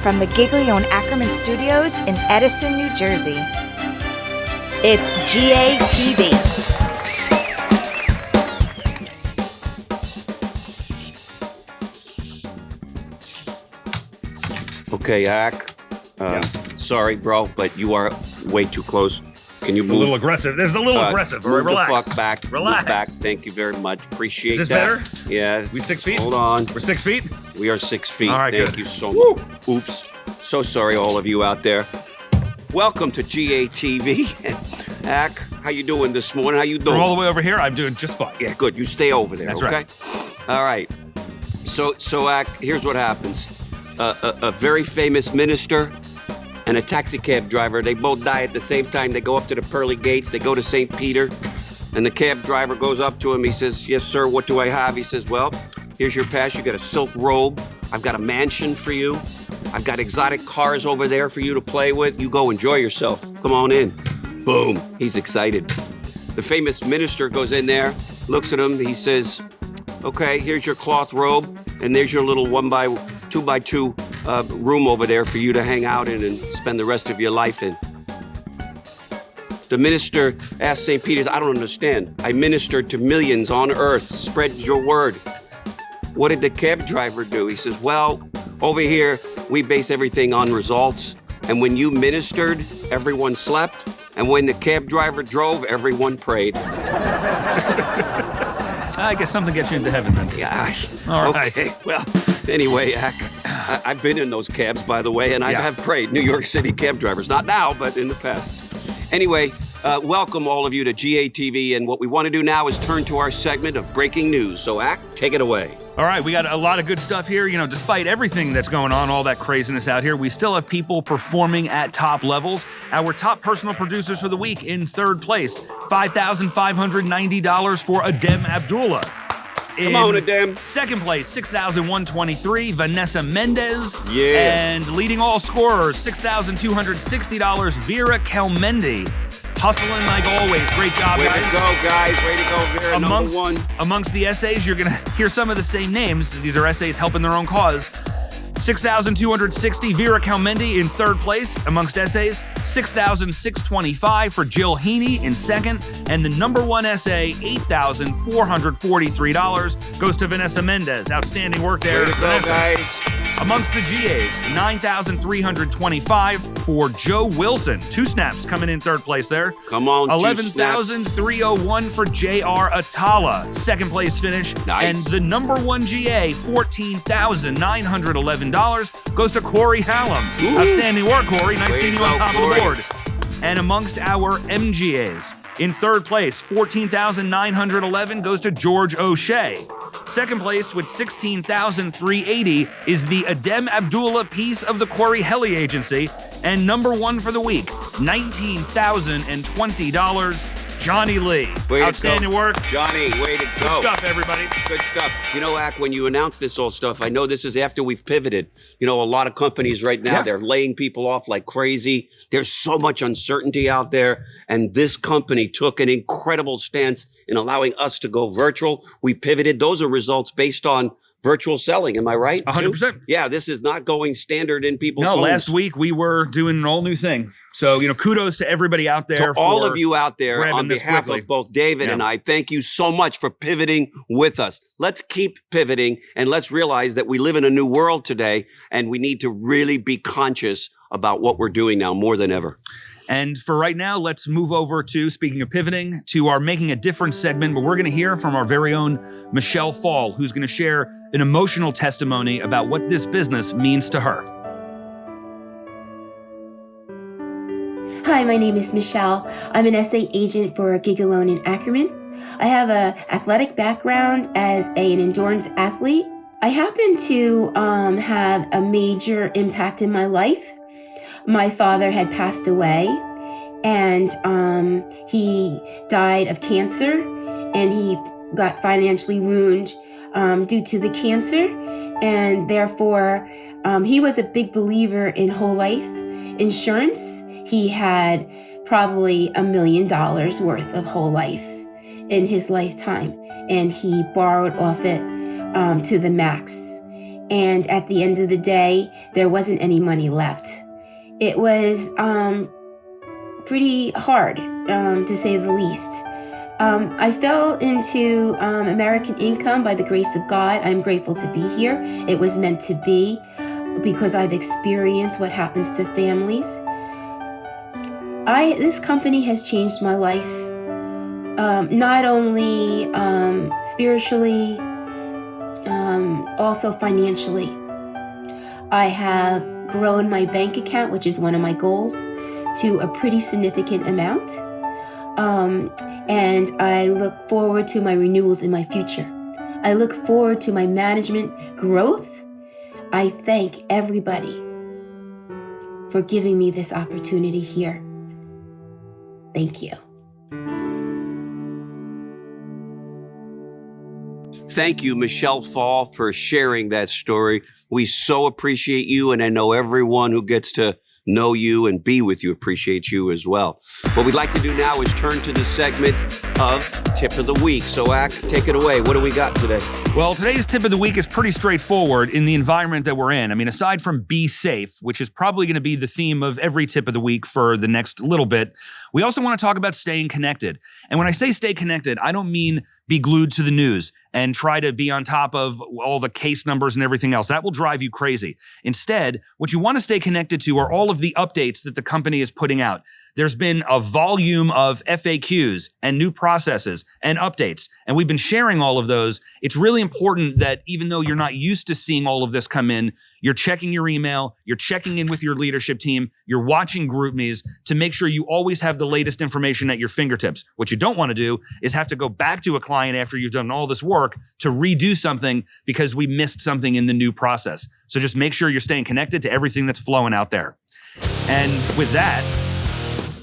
from the Giglio and Ackerman Studios in Edison, New Jersey. It's GATV. Okay, Ack. Sorry, bro, but you are way too close. Can you move? A little aggressive. This is a little aggressive. All right, move relax. the fuck back. Relax. Move back. Thank you very much. Appreciate Is this that. better? Yeah. We 6 feet? Hold on. We're 6 feet? We are 6 feet. All right, Thank good. you so much. Oops. So sorry, all of you out there. Welcome to GATV. Ack, how you doing this morning? How you doing? From all the way over here, I'm doing just fine. Yeah, good. You stay over there, That's okay? right. All right. So Ack, here's what happens. A very famous minister and a taxi cab driver, they both die at the same time. They go up to the pearly gates. They go to St. Peter, and the cab driver goes up to him. He says, "Yes, sir, what do I have?" He says, "Well, here's your pass. You got a silk robe. I've got a mansion for you. I've got exotic cars over there for you to play with. You go enjoy yourself. Come on in." Boom. He's excited. The famous minister goes in there, looks at him. He says, "Okay, here's your cloth robe, and there's your little 2x2 room over there for you to hang out in and spend the rest of your life in." The minister asked St. Peter's, "I don't understand. I ministered to millions on earth. Spread your word." What did the cab driver do? He says, "Well, over here, we base everything on results. And when you ministered, everyone slept. And when the cab driver drove, everyone prayed." I guess something gets you into heaven then. Yeah. All right. Okay. Well, anyway, I've been in those cabs, by the way, and I have prayed. New York City cab drivers. Not now, but in the past. Anyway, welcome all of you to GATV, and what we want to do now is turn to our segment of breaking news. So, Ack, take it away. All right, we got a lot of good stuff here. You know, despite everything that's going on, all that craziness out here, we still have people performing at top levels. Our top personal producers for the week in third place, $5,590 for Adem Abdullah. Come on, Adem. Second place, $6,123, Vanessa Mendez. Yeah. And leading all scorers, $6,260, Vera Kelmendi. Hustling like always. Great job, Way guys. to go, guys. Way to go, Vera, number one. Amongst the essays, you're going to hear some of the same names. These are essays helping their own cause. 6,260, Vera Kelmendi in third place amongst essays. 6,625 for Jill Heaney in second. And the number one essay, $8,443, goes to Vanessa Mendez. Outstanding work there, Way to go, Vanessa. guys. Amongst the GAs, 9,325 for Joe Wilson. 2 snaps coming in third place there. Come on, 11,301 for J.R. Atala. Second place finish. Nice. And the number one GA, $14,911, goes to Corey Hallam. Ooh. Outstanding work, Corey. Nice Way seeing to you on go, top Corey. of the board. And amongst our MGAs, in third place, $14,911 goes to George O'Shea. Second place with $16,380 is the Adem Abdullah piece of the Corey Helly Agency. And number one for the week, $19,020, Johnny Lee. Outstanding work. Johnny, way to go. Good stuff, everybody. Good stuff. You know, Ack, when you announce this all stuff, I know this is after we've pivoted. You know, a lot of companies right now, they're laying people off like crazy. There's so much uncertainty out there. And this company took an incredible stance in allowing us to go virtual. We pivoted. Those are results based on virtual selling. Am I right? 100%. Yeah, this is not going standard in people's homes. No, last week we were doing an all new thing. So, you know, kudos to everybody out there. To all of you out there, on behalf of both David and I, thank you so much for pivoting with us. Let's keep pivoting, and let's realize that we live in a new world today, and we need to really be conscious about what we're doing now more than ever. And for right now, let's move over to, speaking of pivoting, to our Making a Difference segment, where we're going to hear from our very own Michelle Fall, who's going to share an emotional testimony about what this business means to her. Hi, my name is Michelle. I'm an essay agent for Giglio and Ackerman. I have an athletic background as an endurance athlete. I happen to have a major impact in my life. My father had passed away, and he died of cancer, and he got financially ruined due to the cancer, and therefore he was a big believer in whole life insurance. He had probably $1 million worth of whole life in his lifetime, and he borrowed off it to the max. And at the end of the day, there wasn't any money left. It was pretty hard, to say the least. I fell into American Income by the grace of God. I'm grateful to be here. It was meant to be because I've experienced what happens to families. This company has changed my life, not only spiritually, also financially. I have grown my bank account, which is one of my goals, to a pretty significant amount. And I look forward to my renewals in my future. I look forward to my management growth. I thank everybody for giving me this opportunity here. Thank you. Thank you, Michelle Fall, for sharing that story. We so appreciate you, and I know everyone who gets to know you and be with you appreciates you as well. What we'd like to do now is turn to the segment of Tip of the Week. So, Ak, take it away. What do we got today? Well, today's Tip of the Week is pretty straightforward in the environment that we're in. I mean, aside from be safe, which is probably going to be the theme of every Tip of the Week for the next little bit, we also want to talk about staying connected. And when I say stay connected, I don't mean be glued to the news and try to be on top of all the case numbers and everything else. That will drive you crazy. Instead, what you want to stay connected to are all of the updates that the company is putting out. There's been a volume of FAQs and new processes and updates, and we've been sharing all of those. It's really important that even though you're not used to seeing all of this come in, you're checking your email, you're checking in with your leadership team, you're watching GroupMe's to make sure you always have the latest information at your fingertips. What you don't want to do is have to go back to a client after you've done all this work to redo something because we missed something in the new process. So just make sure you're staying connected to everything that's flowing out there. And with that,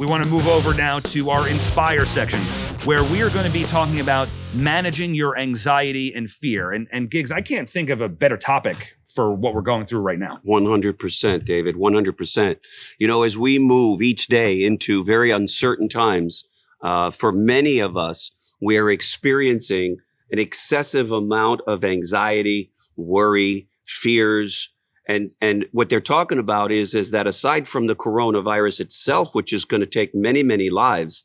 we want to move over now to our Inspire section, where we are going to be talking about managing your anxiety and fear. And Giggs, I can't think of a better topic for what we're going through right now. 100%, David, 100%. You know, as we move each day into very uncertain times, for many of us, we're experiencing an excessive amount of anxiety, worry, fears. And what they're talking about is that aside from the coronavirus itself, which is going to take many, many lives,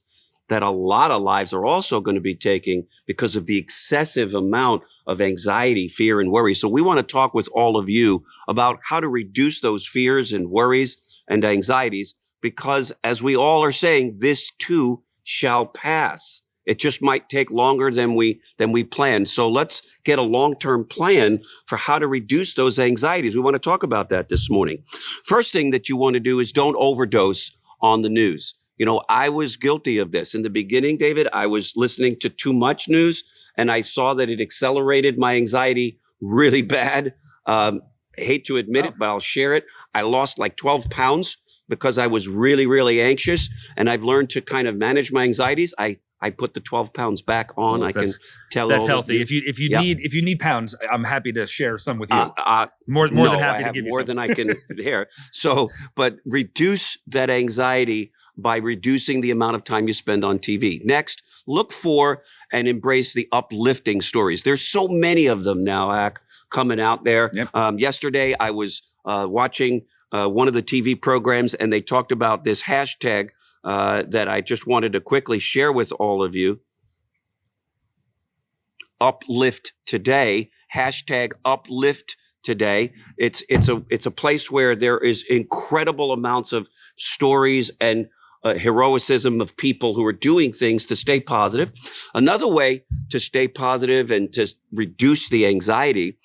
that a lot of lives are also going to be taking because of the excessive amount of anxiety, fear, and worry. So we want to talk with all of you about how to reduce those fears and worries and anxieties, because as we all are saying, this too shall pass. It just might take longer than we planned. So let's get a long-term plan for how to reduce those anxieties. We want to talk about that this morning. First thing that you want to do is don't overdose on the news. You know, I was guilty of this. In the beginning, David, I was listening to too much news, and I saw that it accelerated my anxiety really bad. Hate to admit it, but I'll share it. I lost like 12 pounds because I was really, really anxious, and I've learned to kind of manage my anxieties. I put the 12 pounds back on. I can tell that's healthy. If you need pounds, I'm happy to share some with you. More than happy to give you more some. than I can bear. So, but reduce that anxiety by reducing the amount of time you spend on TV. Next, look for and embrace the uplifting stories. There's so many of them now, Ak, coming out there. Yep. Yesterday, I was watching one of the TV programs, and they talked about this hashtag that I just wanted to quickly share with all of you. Uplift Today, hashtag Uplift Today. It's a place where there is incredible amounts of stories and heroicism of people who are doing things to stay positive. Another way to stay positive and to reduce the anxiety,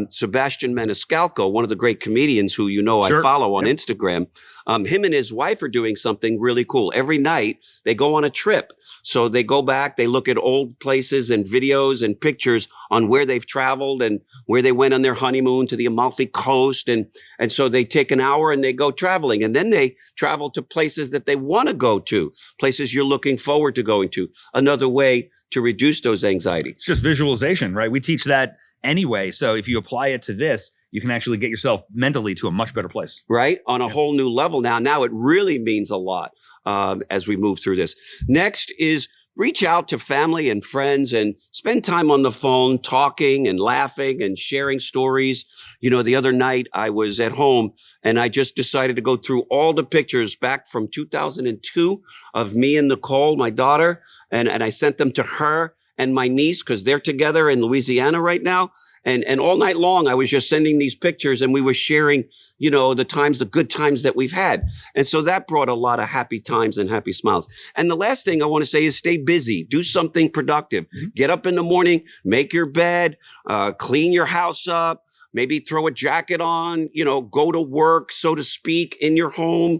Sebastian Maniscalco, one of the great comedians who I follow on Instagram, him and his wife are doing something really cool. Every night they go on a trip. So they go back, they look at old places and videos and pictures on where they've traveled and where they went on their honeymoon to the Amalfi Coast. And so they take an hour and they go traveling. And then they travel to places that they want to go to, places you're looking forward to going to. Another way to reduce those anxieties. It's just visualization, right? We teach that anyway. So if you apply it to this, you can actually get yourself mentally to a much better place. Right? On a whole new level now. Now it really means a lot as we move through this. Next is reach out to family and friends and spend time on the phone talking and laughing and sharing stories. You know, the other night I was at home and I just decided to go through all the pictures back from 2002 of me and Nicole, my daughter, and I sent them to her and my niece because they're together in Louisiana right now. And all night long, I was just sending these pictures and we were sharing, you know, the good times that we've had. And so that brought a lot of happy times and happy smiles. And the last thing I want to say is stay busy. Do something productive. Get up in the morning, make your bed, clean your house up, maybe throw a jacket on, you know, go to work, so to speak, in your home.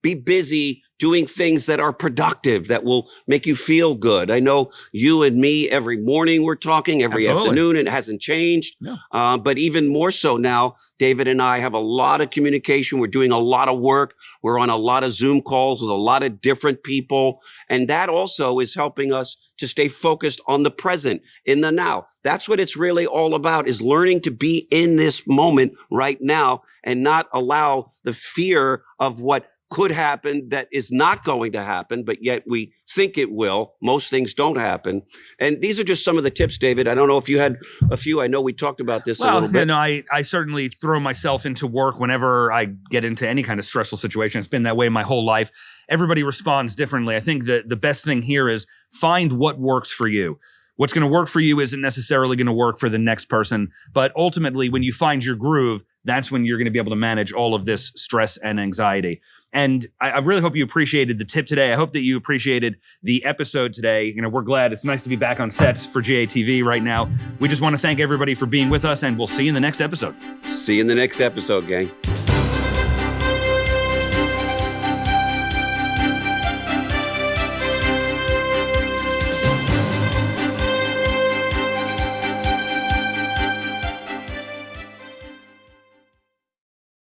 Be busy doing things that are productive, that will make you feel good. I know you and me, every morning we're talking, every afternoon, it hasn't changed. No. But even more so now, David and I have a lot of communication. We're doing a lot of work. We're on a lot of Zoom calls with a lot of different people. And that also is helping us to stay focused on the present, in the now. That's what it's really all about, is learning to be in this moment right now and not allow the fear of what could happen that is not going to happen, but yet we think it will. Most things don't happen. And these are just some of the tips, David. I don't know if you had a few. I know we talked about this a little bit. No, I certainly throw myself into work whenever I get into any kind of stressful situation. It's been that way my whole life. Everybody responds differently. I think that the best thing here is find what works for you. What's going to work for you isn't necessarily going to work for the next person. But ultimately, when you find your groove, that's when you're going to be able to manage all of this stress and anxiety. And I really hope you appreciated the tip today. I hope that you appreciated the episode today. You know, we're glad. It's nice to be back on sets for GATV right now. We just want to thank everybody for being with us, and we'll see you in the next episode. See you in the next episode, gang.